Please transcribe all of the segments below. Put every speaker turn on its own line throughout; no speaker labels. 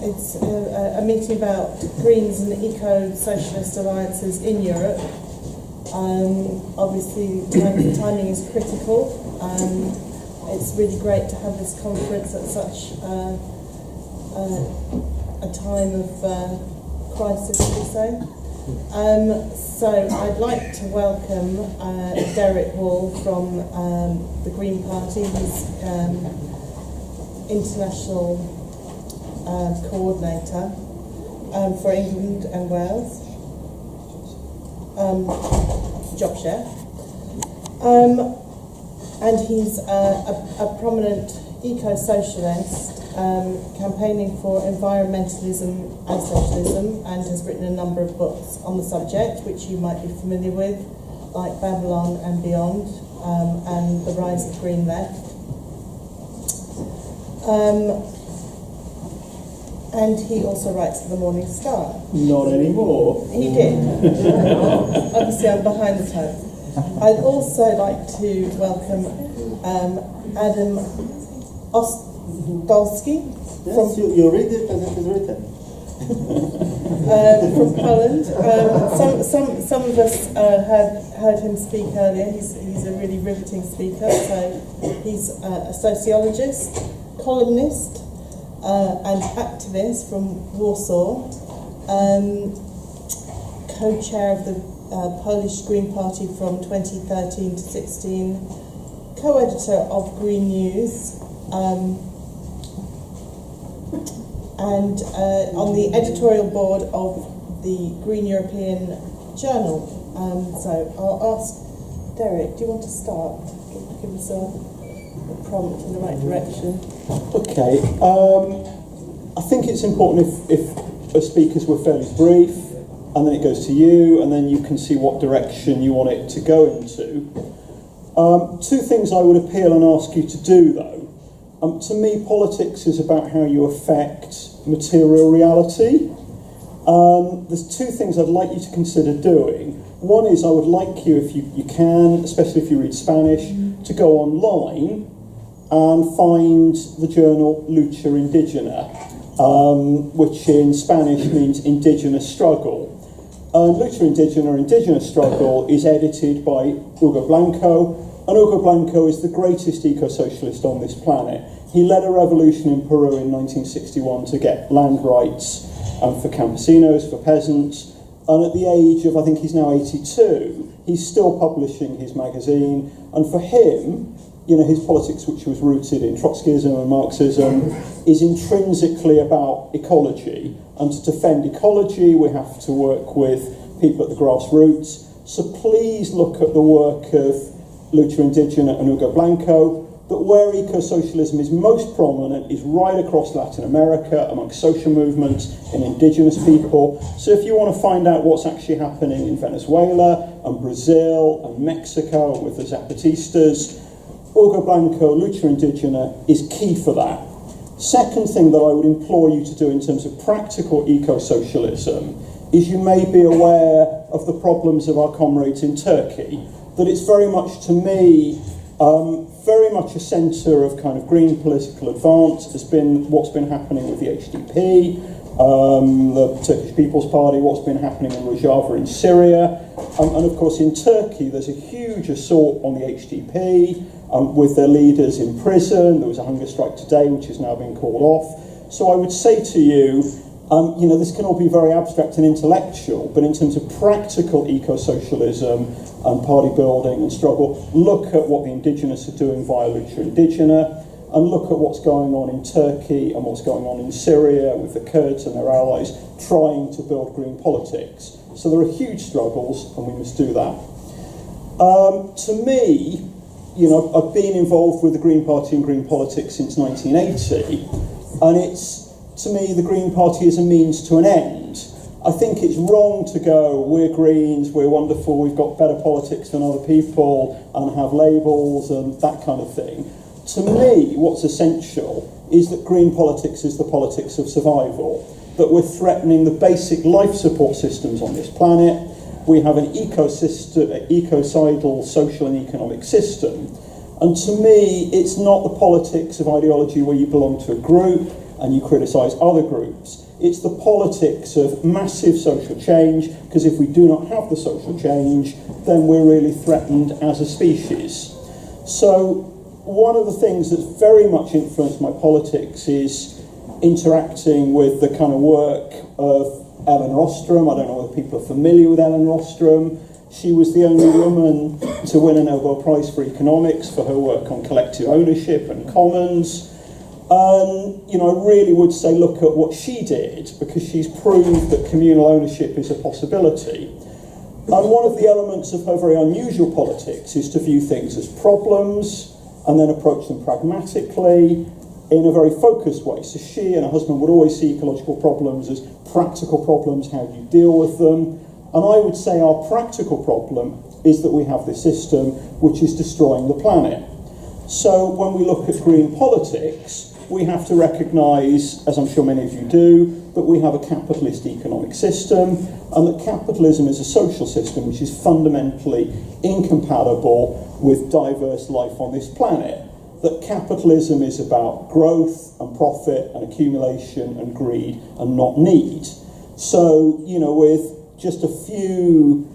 It's a meeting about Greens and eco-socialist alliances in Europe. Obviously, timing is critical. It's really great to have this conference at such a time of crisis, should we say. So I'd like to welcome Derek Wall from the Green Party. He's international co-ordinator for England and Wales. Job share. And he's a prominent eco-socialist campaigning for environmentalism and socialism, and has written a number of books on the subject, which you might be familiar with, like Babylon and Beyond, and The Rise of Green Left. And he also writes for the Morning Star.
Not anymore.
He did. Obviously, I'm behind the times. I'd also like to welcome Adam Ostolski.
Yes, you read it as it is written.
From Poland. Some of us heard him speak earlier. He's a really riveting speaker. So he's a sociologist, columnist, and activist from Warsaw, co-chair of the Polish Green Party from 2013 to 16, co-editor of Green News, and on the editorial board of the Green European Journal. So I'll ask Derek, do you want to start? Give us a prompt in the right direction.
Okay. I think it's important if the speakers were fairly brief, and then it goes to you, and then you can see what direction you want it to go into. Two things I would appeal and ask you to do, though. To me, politics is about how you affect material reality. There's two things I'd like you to consider doing. One is I would like you, if you can, especially if you read Spanish, to go online and find the journal Lucha Indígena, which in Spanish means indigenous struggle. And Lucha Indígena, indigenous struggle, is edited by Hugo Blanco, and Hugo Blanco is the greatest eco-socialist on this planet. He led a revolution in Peru in 1961 to get land rights for campesinos, for peasants, and at the age of, I think he's now 82, he's still publishing his magazine, and for him, you know, his politics, which was rooted in Trotskyism and Marxism, is intrinsically about ecology. And to defend ecology, we have to work with people at the grassroots. So please look at the work of Lucha Indígena and Hugo Blanco, that where eco-socialism is most prominent is right across Latin America, amongst social movements and indigenous people. So if you want to find out what's actually happening in Venezuela and Brazil and Mexico and with the Zapatistas, Hugo Blanco, Lucha Indígena is key for that. Second thing that I would implore you to do in terms of practical eco-socialism is you may be aware of the problems of our comrades in Turkey, that it's very much, to me, very much a centre of kind of green political advance has been what's been happening with the HDP, the Turkish People's Party, what's been happening in Rojava in Syria, and of course in Turkey there's a huge assault on the HDP with their leaders in prison. There was a hunger strike today which has now been called off. So I would say to you, you know, this can all be very abstract and intellectual, but in terms of practical eco-socialism and party building and struggle, look at what the indigenous are doing via Lucha Indígena, and look at what's going on in Turkey and what's going on in Syria with the Kurds and their allies trying to build green politics. So there are huge struggles, and we must do that. To me, you know, I've been involved with the Green Party and green politics since 1980, and it's, to me, the Green Party is a means to an end. I think it's wrong to go, we're Greens, we're wonderful, we've got better politics than other people, and have labels and that kind of thing. To me, what's essential is that green politics is the politics of survival, that we're threatening the basic life support systems on this planet. We have an ecocidal social and economic system. And to me, it's not the politics of ideology where you belong to a group, and you criticise other groups. It's the politics of massive social change, because if we do not have the social change, then we're really threatened as a species. So one of the things that's very much influenced my politics is interacting with the kind of work of Elinor Ostrom. I don't know whether people are familiar with Elinor Ostrom. She was the only woman to win a Nobel Prize for Economics for her work on collective ownership and commons. You know, I really would say look at what she did, because she's proved that communal ownership is a possibility. And one of the elements of her very unusual politics is to view things as problems and then approach them pragmatically in a very focused way. So she and her husband would always see ecological problems as practical problems. How do you deal with them? And I would say our practical problem is that we have this system which is destroying the planet. So when we look at green politics, we have to recognise, as I'm sure many of you do, that we have a capitalist economic system, and that capitalism is a social system which is fundamentally incompatible with diverse life on this planet. That capitalism is about growth and profit and accumulation and greed and not need. So, you know, with just a few,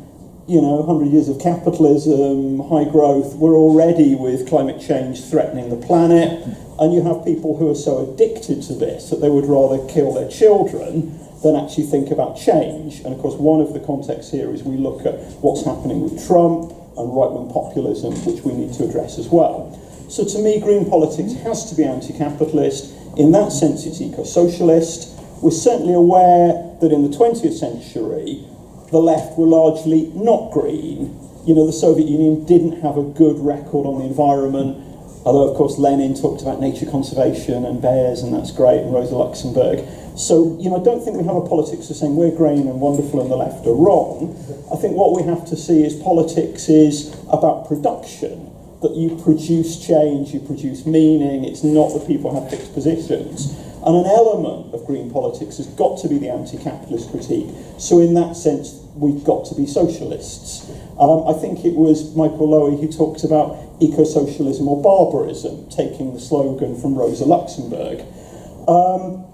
100 years of capitalism, high growth, we're already with climate change threatening the planet, and you have people who are so addicted to this that they would rather kill their children than actually think about change. And of course, one of the contexts here is we look at what's happening with Trump and right-wing populism, which we need to address as well. So to me, green politics has to be anti-capitalist. In that sense, it's eco-socialist. We're certainly aware that in the 20th century, the left were largely not green. The Soviet Union didn't have a good record on the environment, although, of course, Lenin talked about nature conservation and bears, and that's great, and Rosa Luxemburg. So, I don't think we have a politics of saying we're green and wonderful and the left are wrong. I think what we have to see is politics is about production, that you produce change, you produce meaning. It's not that people have fixed positions. And an element of green politics has got to be the anti-capitalist critique. So in that sense, we've got to be socialists. I think it was Michael Lowy who talked about eco-socialism or barbarism, taking the slogan from Rosa Luxemburg.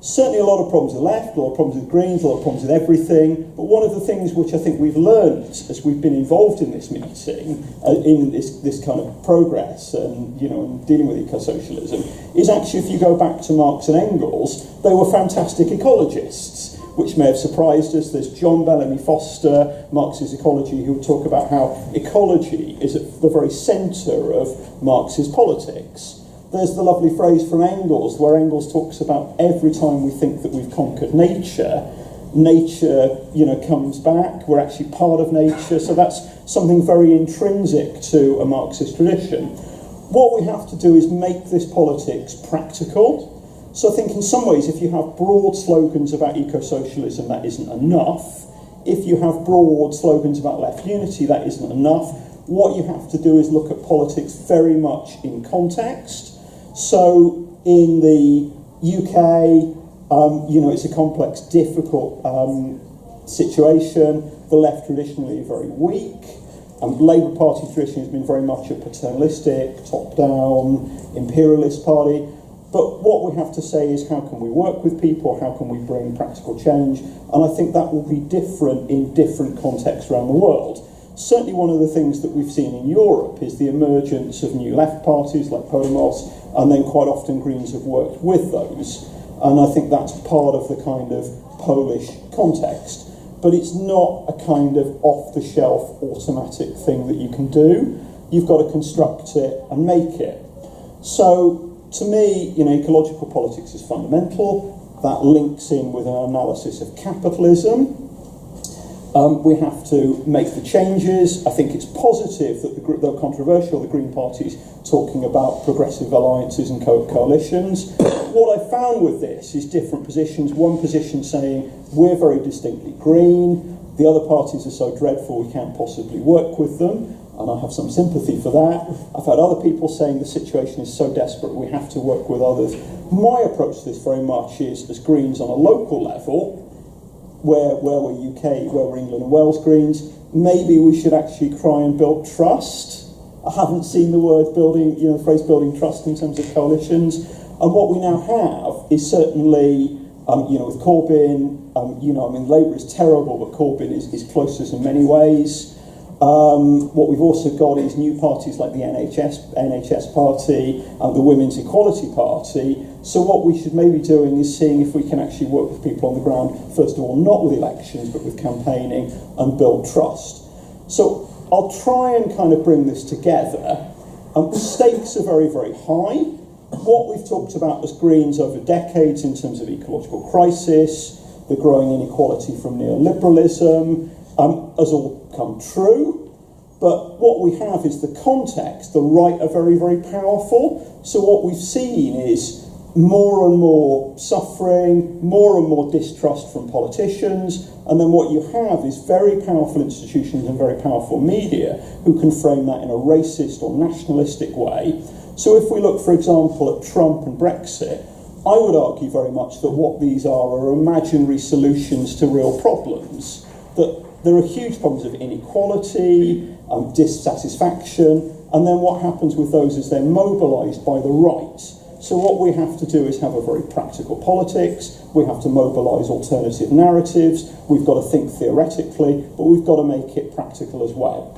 Certainly a lot of problems with the left, a lot of problems with Greens, a lot of problems with everything. But one of the things which I think we've learned as we've been involved in this meeting, in this kind of progress and, and dealing with eco-socialism, is actually if you go back to Marx and Engels, they were fantastic ecologists, which may have surprised us. There's John Bellamy Foster, Marx's Ecology, who will talk about how ecology is at the very centre of Marx's politics. There's the lovely phrase from Engels, where Engels talks about every time we think that we've conquered nature, comes back. We're actually part of nature. So that's something very intrinsic to a Marxist tradition. What we have to do is make this politics practical. So I think in some ways, if you have broad slogans about eco-socialism, that isn't enough. If you have broad slogans about left unity, that isn't enough. What you have to do is look at politics very much in context. So in the UK, it's a complex, difficult situation. The left traditionally are very weak. The Labour Party traditionally has been very much a paternalistic, top-down, imperialist party. But what we have to say is how can we work with people, how can we bring practical change? And I think that will be different in different contexts around the world. Certainly one of the things that we've seen in Europe is the emergence of new left parties like Podemos, and then quite often Greens have worked with those. And I think that's part of the kind of Polish context. But it's not a kind of off-the-shelf automatic thing that you can do. You've got to construct it and make it. So to me, ecological politics is fundamental. That links in with an analysis of capitalism. We have to make the changes. I think it's positive that though controversial, the Green Party's talking about progressive alliances and coalitions. What I found with this is different positions. One position saying we're very distinctly green. The other parties are so dreadful we can't possibly work with them. And I have some sympathy for that. I've had other people saying the situation is so desperate we have to work with others. My approach to this very much is, as Greens on a local level, where we're UK, where we're England and Wales Greens, maybe we should actually try and build trust. I haven't seen the word building, the phrase building trust in terms of coalitions. And what we now have is certainly, with Corbyn, Labour is terrible, but Corbyn is closest in many ways. What we've also got is new parties like the NHS Party, the Women's Equality Party. So what we should maybe be doing is seeing if we can actually work with people on the ground, first of all, not with elections, but with campaigning and build trust. So I'll try and kind of bring this together. The stakes are very, very high. What we've talked about as Greens over decades in terms of ecological crisis, the growing inequality from neoliberalism, has all come true. But what we have is the context. The right are very, very powerful. So what we've seen is more and more suffering, more and more distrust from politicians, and then what you have is very powerful institutions and very powerful media who can frame that in a racist or nationalistic way. So if we look, for example, at Trump and Brexit, I would argue very much that what these are imaginary solutions to real problems, that there are huge problems of inequality, dissatisfaction, and then what happens with those is they're mobilised by the right. So what we have to do is have a very practical politics, we have to mobilise alternative narratives, we've got to think theoretically, but we've got to make it practical as well.